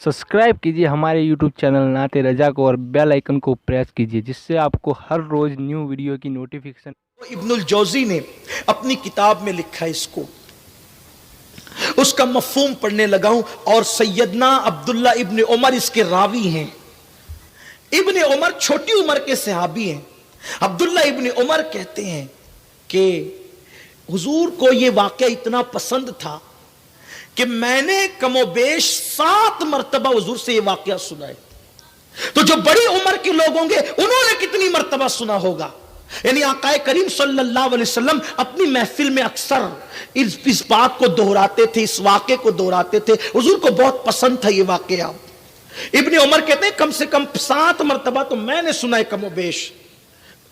Subscribe कीजिए हमारे YouTube channel नाते रजा को और बेल आइकन को प्रेस कीजिए जिससे आपको हर रोज न्यू वीडियो की नोटिफिकेशन। इब्नुल जौजी ने अपनी किताब में लिखा है इसको, उसका मफहूम पढ़ने लगा हूं। और सैयदना अब्दुल्ला इब्न उमर इसके रावी हैं। इब्न उमर छोटी उम्र के सहाबी हैं। अब्दुल्ला इब्न उमर कहते हैं कि हुजूर को यह वाकया इतना पसंद था कि मैंने कमोबेश 7 मरतबा हुजूर से यह वाकया सुना है। तो जो बड़ी उम्र के लोग होंगे उन्होंने कितनी मरतबा सुना होगा। यानी आकाए करीम सल्लल्लाहु अलैहि वसल्लम अपनी महफिल में अक्सर इस बात को दोहराते थे, इस वाक़े को दोहराते थे। हुजूर को बहुत पसंद था ये वाक़या। इब्ने उमर कहते हैं कम से कम 7 मरतबा तो मैंने सुना है कमोबेश,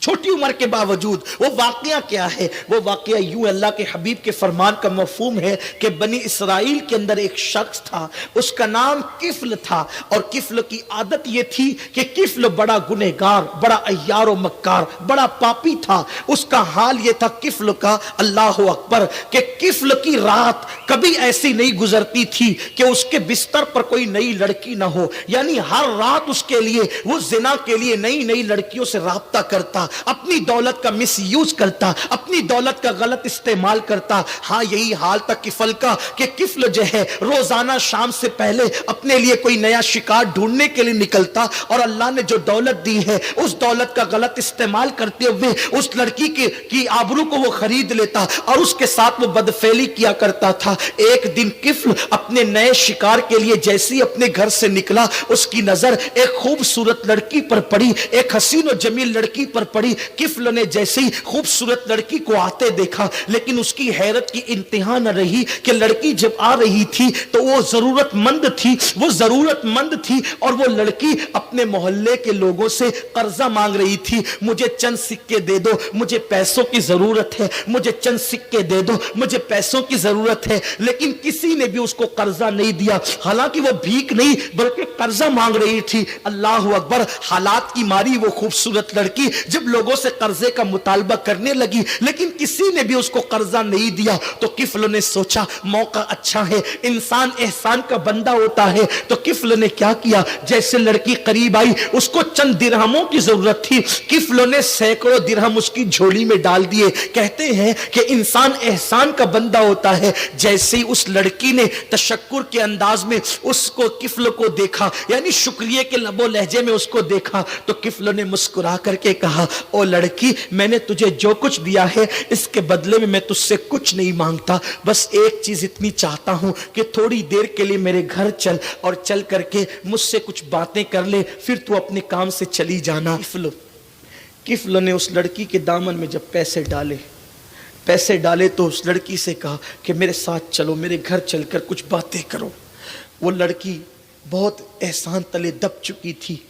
छोटी उम्र के बावजूद। वो वाकया क्या है? वो वाकया यूं अल्लाह के हबीब के फरमान का मफहूम है कि बनी इसराइल के अंदर एक शख्स था, उसका नाम किफ्ल था। और किफ्ल की आदत ये थी कि किफ्ल बड़ा गुनहगार, बड़ा अय्यार और मक्कार, बड़ा पापी था। उसका हाल ये था किफ्ल का, अल्लाह अकबर, कि किफ्ल की रात कभी ऐसी नहीं गुजरती थी कि उसके बिस्तर पर कोई नई लड़की ना हो। यानी हर रात उसके लिए वो जिना के लिए नई नई लड़कियों से राब्ता करता, अपनी दौलत का मिस यूज करता, अपनी दौलत का गलत इस्तेमाल करता। हाँ, यही हाल था किफल का कि किफल जो है रोजाना शाम से पहले अपने लिए कोई नया शिकार ढूंढने के लिए निकलता और अल्लाह ने जो दौलत दी है उस दौलत का गलत इस्तेमाल करते हुए उस लड़की की आबरू को वो खरीद लेता और उसके साथ वो बदफेली किया करता था। एक दिन किफल अपने नए शिकार के लिए जैसे ही अपने घर से निकला, उसकी नजर एक खूबसूरत लड़की पर पड़ी, एक हसीन और जमील लड़की पर पड़ी। किफल ने जैसे ही खूबसूरत लड़की को आते देखा, लेकिन उसकी हैरत की इंतहा न रही कि लड़की जब आ रही थी तो वो जरूरतमंद थी, वो जरूरतमंद थी। और वो लड़की अपने मोहल्ले के लोगों से कर्जा मांग रही थी, मुझे चंद सिक्के दे दो, मुझे पैसों की जरूरत है, मुझे चंद सिक्के दे दो, मुझे पैसों की जरूरत है। लेकिन किसी ने भी उसको कर्जा नहीं दिया। हालांकि वो भीख नहीं बल्कि कर्जा मांग रही थी। अल्लाह अकबर, हालात की मारी वो खूबसूरत लड़की जब लोगों से कर्जे का मुतालबा करने लगी, लेकिन किसी ने भी उसको कर्जा नहीं दिया। तो किफल ने सोचा मौका अच्छा है, इंसान एहसान का बंदा होता है। तो किफल ने क्या किया, जैसे लड़की करीब आई, उसको चंद दिरहमों की जरूरत थी। किफल ने सैकड़ों दिरहम उसकी झोली में डाल दिए। कहते हैं कि इंसान एहसान का बंदा होता है। जैसे ही उस लड़की ने तशक्कुर के अंदाज में उसको किफल को देखा, यानी शुक्रिया के लबो लहजे में उसको देखा, तो किफल ने मुस्कुरा करके कहा, ओ लड़की, मैंने तुझे जो कुछ दिया है इसके बदले में मैं तुझसे कुछ नहीं मांगता। बस एक चीज इतनी चाहता हूं कि थोड़ी देर के लिए मेरे घर चल और चल करके मुझसे कुछ बातें कर ले, फिर तू अपने काम से चली जाना। किफल ने उस लड़की के दामन में जब पैसे डाले तो उस लड़की से कहा कि मेरे साथ चलो, मेरे घर चलकर कुछ बातें करो। वो लड़की बहुत एहसान तले दब चुकी थी।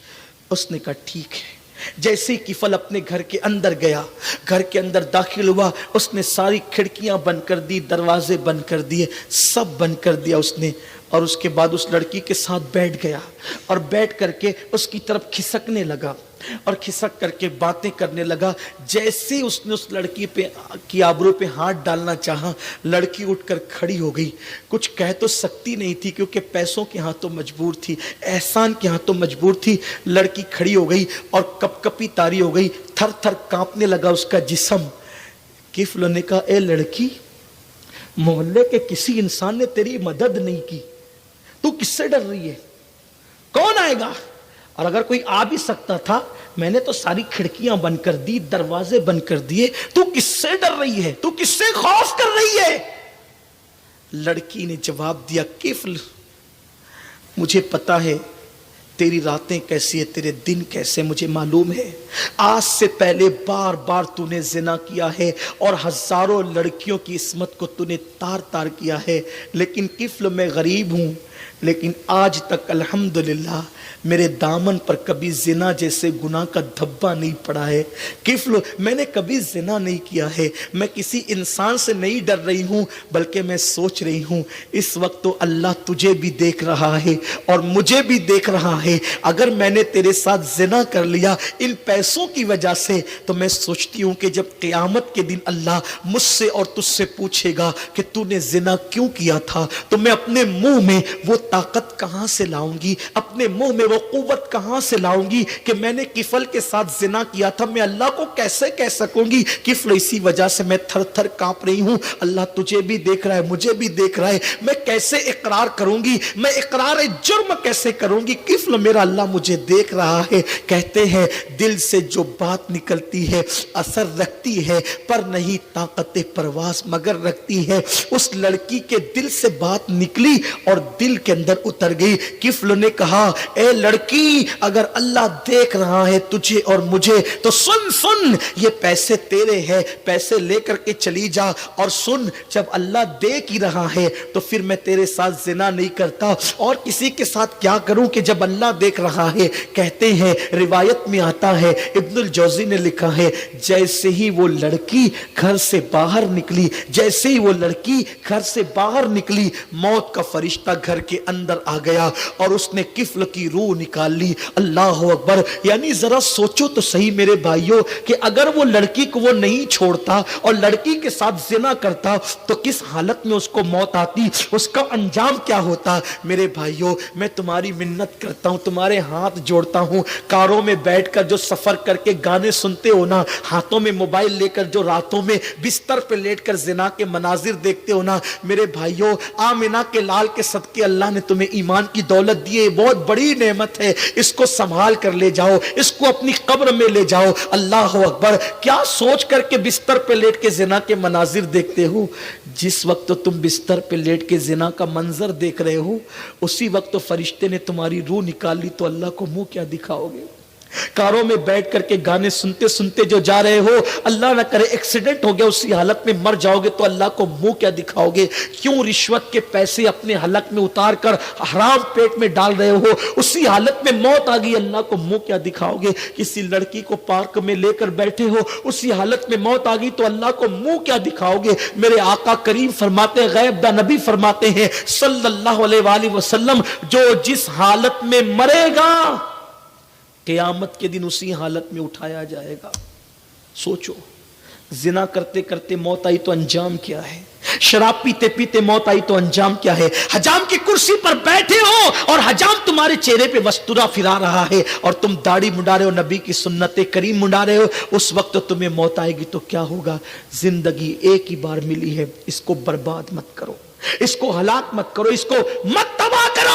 उसने कहा ठीक है। जैसे ही किफल अपने घर के अंदर गया, घर के अंदर दाखिल हुआ, उसने सारी खिड़कियां बंद कर दी, दरवाजे बंद कर दिए, सब बंद कर दिया उसने। और उसके बाद उस लड़की के साथ बैठ गया और बैठ करके उसकी तरफ खिसकने लगा और खिसक करके बातें करने लगा। जैसे उसने उस लड़की पे की आबरू पे हाथ डालना चाहा, लड़की उठकर खड़ी हो गई। कुछ कह तो सकती नहीं थी क्योंकि पैसों के हाथों मजबूर थी, एहसान के हाथों मजबूर थी। लड़की खड़ी हो गई और कपकपी तारी हो गई, थर थर कांपने लगा उसका जिस्म। किफल ने कहा, ए लड़की, मोहल्ले के किसी इंसान ने तेरी मदद नहीं की, तू किससे डर रही है? कौन आएगा? और अगर कोई आ भी सकता था, मैंने तो सारी खिड़कियां बंद कर दी, दरवाजे बंद कर दिए, तू किससे डर रही है? तू किससे खौफ कर रही है? लड़की ने जवाब दिया, किफल, मुझे पता है तेरी रातें कैसी है, तेरे दिन कैसे, मुझे मालूम है। आज से पहले बार बार तूने जिना किया है और हजारों लड़कियों की इस्मत को तूने तार तार किया है। लेकिन किफल, मैं गरीब हूं, लेकिन आज तक अल्हम्दुलिल्लाह मेरे दामन पर कभी जिना जैसे गुनाह का धब्बा नहीं पड़ा है। किफल, मैंने कभी जिना नहीं किया है। मैं किसी इंसान से नहीं डर रही हूं, बल्कि मैं सोच रही हूं इस वक्त तो अल्लाह तुझे भी देख रहा है और मुझे भी देख रहा है। अगर मैंने तेरे साथ जिना कर लिया इन पैसों की वजह से, तो मैं सोचती हूं कि जब क़यामत के दिन अल्लाह मुझसे और तुझसे पूछेगा कि तूने जिना क्यों किया था, तो मैं अपने मुंह में वो वो ताकत कहां से लाऊंगी, अपने मुंह में वो कुव्वत कहां से लाऊंगी कि मैंने किफल के साथ जिना किया था, मैं अल्लाह को कैसे कह सकूंगी। किफल इसी वजह से मैं थर थर कांप रही हूं, अल्लाह तुझे भी देख रहा है, मुझे भी देख रहा है, मैं कैसे इकरार करूंगी, मैं इकरार जुर्म कैसे करूंगी। किफल मेरा अल्लाह मुझे देख रहा है। कहते हैं दिल से जो बात निकलती है असर रखती है, पर नहीं ताकत परवास मगर रखती है। उस लड़की के दिल से बात निकली और दिल के अंदर उतर गई। किफल ने कहा, ए लड़की, अगर अल्लाह देख रहा है तुझे और मुझे तो सुन सुन, ये पैसे तेरे हैं, पैसे लेकर के चली जा। और सुन, जब अल्लाह देख ही रहा है तो फिर मैं तेरे साथ जिना नहीं करता, और किसी के साथ क्या करूं कि जब अल्लाह देख रहा है। कहते हैं रिवायत में आता है, इब्नुल जौजी ने लिखा है, जैसे ही वो लड़की घर से बाहर निकली, जैसे ही वो लड़की घर से बाहर निकली, मौत का फरिश्ता घर के अंदर आ गया और उसने किफल की रूह निकाल ली। अल्लाह अकबर। यानी जरा सोचो तो सही मेरे भाइयों कि अगर वो लड़की को वो नहीं छोड़ता और लड़की के साथ जिना करता तो किस हालत में उसको मौत आती, उसका अंजाम क्या होता। मेरे भाइयों, मैं तुम्हारी मिन्नत करता हूं, तुम्हारे हाथ जोड़ता हूं, कारों में बैठकर जो सफर करके गाने सुनते हो ना, हाथों में मोबाइल लेकर जो रातों में बिस्तर पे लेटकर जिना के मनाजिर देखते हो ना, मेरे भाइयों, आमिना के लाल के सदके अल्लाह ने तुम्हें ईमान की दौलत दी है, बहुत बड़ी नेमत है, इसको संभाल कर ले जाओ, इसको अपनी कब्र में ले जाओ। अल्लाह अकबर। क्या सोच करके बिस्तर पे लेट के जिना के मनाजिर देखते हो। जिस वक्त तो तुम बिस्तर पे लेट के जिना का मंजर देख रहे हो, उसी वक्त तो फरिश्ते ने तुम्हारी रूह निकाल ली, तो अल्लाह को मुंह क्या दिखाओगे। कारों में बैठ करके गाने सुनते सुनते जो जा रहे हो, अल्लाह ना करे एक्सीडेंट हो गया, उसी हालत में मर जाओगे, तो अल्लाह को मुंह क्या दिखाओगे। क्यों रिश्वत के पैसे अपने हलक में उतार कर हराम पेट में डाल रहे हो, उसी हालत में मौत आ गई, अल्लाह को मुंह क्या दिखाओगे। किसी लड़की को पार्क में लेकर बैठे हो, उसी हालत में मौत आ गई, तो अल्लाह को मुंह क्या दिखाओगे। मेरे आका करीम फरमाते, गैब दा नबी फरमाते हैं सल्लल्लाहु अलैहि वसल्लम, जो जिस हालत में मरेगा क़यामत के दिन उसी हालत में उठाया जाएगा। सोचो, जिना करते करते मौत आई तो अंजाम क्या है, शराब पीते पीते मौत आई तो अंजाम क्या है। हजाम की कुर्सी पर बैठे हो और हजाम तुम्हारे चेहरे पे वस्तुरा फिरा रहा है और तुम दाढ़ी मुंडा रहे हो, नबी की सुन्नते करीम मुंडा रहे हो, उस वक्त तुम्हें मौत आएगी तो क्या होगा। जिंदगी एक ही बार मिली है, इसको बर्बाद मत करो, इसको हलाक मत करो, इसको मत तबाह करो।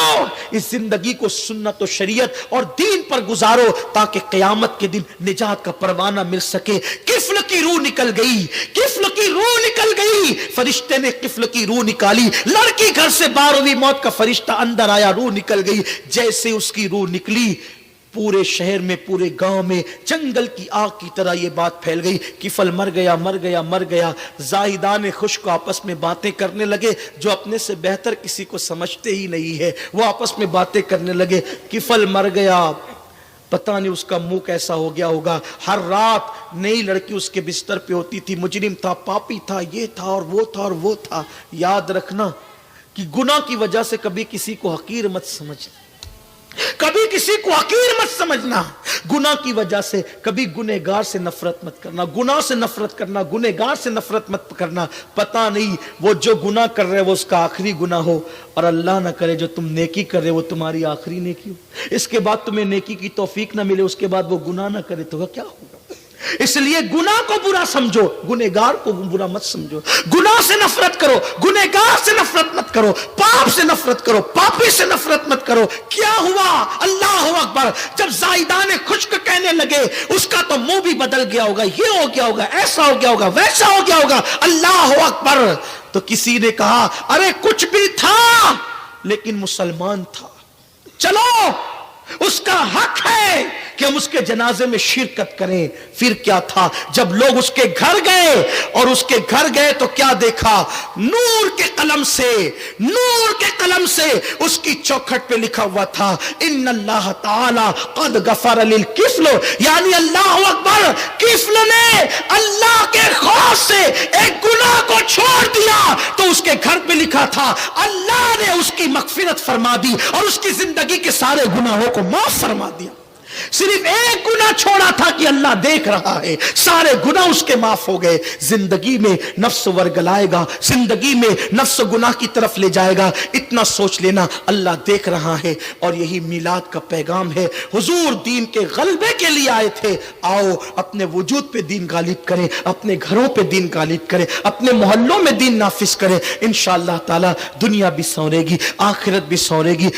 इस जिंदगी को सुन्नत और शरीयत और दीन पर गुजारो ताकि क़यामत के दिन निजात का परवाना मिल सके। किफल की रूह निकल गई, किफल की रूह निकल गई, फरिश्ते ने किफल की रूह निकाली, लड़की घर से बाहर हुई, मौत का फरिश्ता अंदर आया, रूह निकल गई। जैसे उसकी रूह निकली, पूरे शहर में, पूरे गांव में जंगल की आग की तरह यह बात फैल गई, किफल मर गया, मर गया, मर गया। जाहिदान खुश्क आपस में बातें करने लगे, जो अपने से बेहतर किसी को समझते ही नहीं है, वो आपस में बातें करने लगे, किफल मर गया, पता नहीं उसका मुंह कैसा हो गया होगा। हर रात नई लड़की उसके बिस्तर पे होती थी, मुजरिम था, पापी था, ये था और वो था और वो था। याद रखना कि गुनाह की वजह से कभी किसी को हकीर मत समझना, कभी किसी को हकीर मत समझना। गुनाह की वजह से कभी गुनहगार से नफरत मत करना, गुनाह से नफरत करना, गुनहगार से नफरत मत करना। पता नहीं वो जो गुनाह कर रहे वो उसका आखिरी गुनाह हो, और अल्लाह ना करे जो तुम नेकी कर रहे हो वो तुम्हारी आखिरी नेकी हो, इसके बाद तुम्हें नेकी की तौफीक ना मिले, उसके बाद वो गुनाह ना करे तो क्या होगा। इसलिए गुनाह को बुरा समझो, गुनहगार को बुरा मत समझो। गुनाह से नफरत करो, गुनहगार से नफरत मत करो, पाप से नफरत करो, पापी से नफरत मत करो। क्या हुआ, अल्लाह अकबर, जब जाहिदान खुश्क कहने लगे, उसका तो मुंह भी बदल गया होगा, ये हो गया होगा, ऐसा हो गया होगा, वैसा हो गया होगा, अल्लाह अकबर। तो किसी ने कहा, अरे कुछ भी था लेकिन मुसलमान था, चलो उसका हक है कि हम उसके जनाजे में शिरकत करें। फिर क्या था, जब लोग उसके घर गए और उसके घर गए तो क्या देखा, नूर के कलम से, नूर के कलम से उसकी चौखट पे लिखा हुआ था, इन्नल्लाह ताला क़द गफ़र लिल किफ़ल, यानी अल्लाह अकबर, किफ़ल ने अल्लाह के खौफ से एक गुनाह को छोड़ दिया। तो उसके घर पे लिखा था, अल्लाह ने उसकी मग़फ़िरत फरमा दी और उसकी जिंदगी के सारे गुनाहों को माफ फरमा दिया। صرف ایک گناہ چھوڑا تھا کہ اللہ دیکھ رہا ہے، سارے گناہ اس کے معاف ہو گئے. زندگی میں نفس ورگلائے گا، زندگی میں نفس گناہ کی طرف لے جائے گا، اتنا سوچ لینا اللہ دیکھ رہا ہے. اور یہی میلاد کا پیغام ہے. حضور دین کے غلبے کے لیے آئے تھے. آؤ اپنے وجود پہ دین غالب کریں، اپنے گھروں پہ دین غالب کریں، اپنے محلوں میں دین نافذ کریں. انشاءاللہ تعالی دنیا بھی سنورے گی، آخرت بھی سنورے گی.